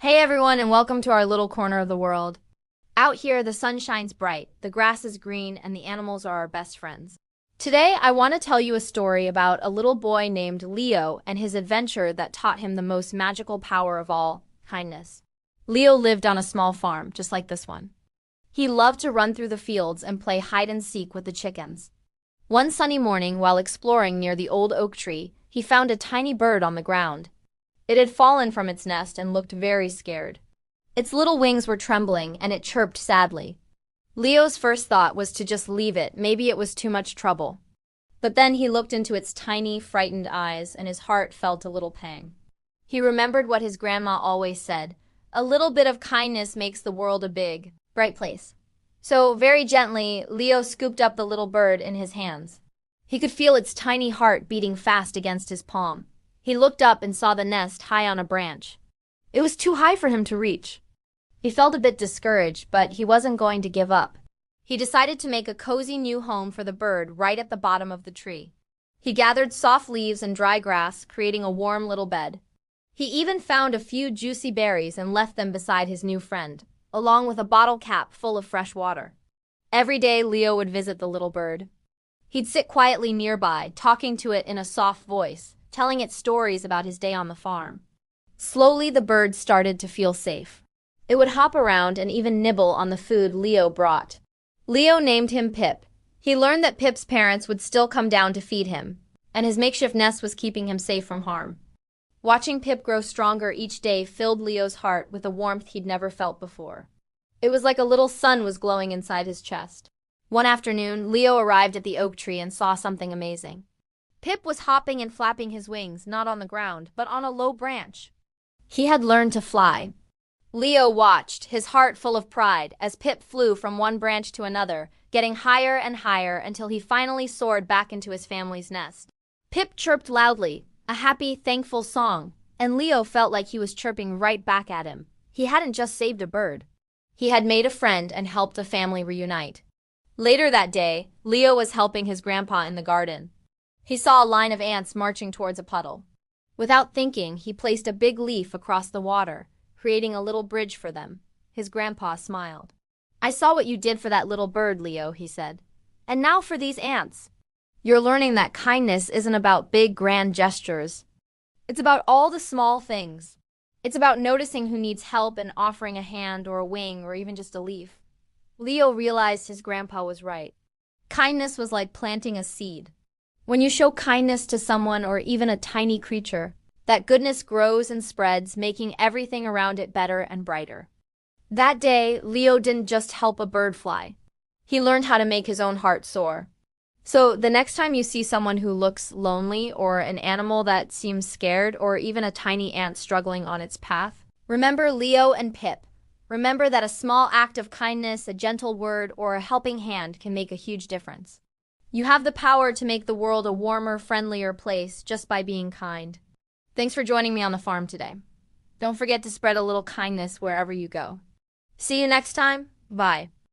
Hey everyone, and welcome to our little corner of the world. Out here, the sun shines bright, the grass is green, and the animals are our best friends. Today, I want to tell you a story about a little boy named Leo and his adventure that taught him the most magical power of all, kindness. Leo lived on a small farm, just like this one. He loved to run through the fields and play hide and seek with the chickens. One sunny morning, while exploring near the old oak tree, he found a tiny bird on the ground. It had fallen from its nest and looked very scared. Its little wings were trembling and it chirped sadly. Leo's first thought was to just leave it, maybe it was too much trouble. But then he looked into its tiny, frightened eyes and his heart felt a little pang. He remembered what his grandma always said, "A little bit of kindness makes the world a big, bright place." So, very gently, Leo scooped up the little bird in his hands. He could feel its tiny heart beating fast against his palm. He looked up and saw the nest high on a branch. It was too high for him to reach. He felt a bit discouraged, but he wasn't going to give up. He decided to make a cozy new home for the bird right at the bottom of the tree. He gathered soft leaves and dry grass, creating a warm little bed. He even found a few juicy berries and left them beside his new friend, along with a bottle cap full of fresh water. Every day, Leo would visit the little bird. He'd sit quietly nearby, talking to it in a soft voice, telling it stories about his day on the farm. Slowly, the bird started to feel safe. It would hop around and even nibble on the food Leo brought. Leo named him Pip. He learned that Pip's parents would still come down to feed him, and his makeshift nest was keeping him safe from harm. Watching Pip grow stronger each day filled Leo's heart with a warmth he'd never felt before. It was like a little sun was glowing inside his chest. One afternoon, Leo arrived at the oak tree and saw something amazing. Pip was hopping and flapping his wings, not on the ground, but on a low branch. He had learned to fly. Leo watched, his heart full of pride, as Pip flew from one branch to another, getting higher and higher until he finally soared back into his family's nest. Pip chirped loudly, a happy, thankful song, and Leo felt like he was chirping right back at him. He hadn't just saved a bird. He had made a friend and helped a family reunite. Later that day, Leo was helping his grandpa in the garden. He saw a line of ants marching towards a puddle. Without thinking, he placed a big leaf across the water, creating a little bridge for them. His grandpa smiled. "I saw what you did for that little bird, Leo," he said. "And now for these ants. You're learning that kindness isn't about big, grand gestures. It's about all the small things. It's about noticing who needs help and offering a hand or a wing or even just a leaf." Leo realized his grandpa was right. Kindness was like planting a seed. When you show kindness to someone or even a tiny creature, that goodness grows and spreads, making everything around it better and brighter. That day, Leo didn't just help a bird fly. He learned how to make his own heart soar. So the next time you see someone who looks lonely or an animal that seems scared or even a tiny ant struggling on its path, remember Leo and Pip. Remember that a small act of kindness, a gentle word, or a helping hand can make a huge difference. You have the power to make the world a warmer, friendlier place just by being kind. Thanks for joining me on the farm today. Don't forget to spread a little kindness wherever you go. See you next time. Bye.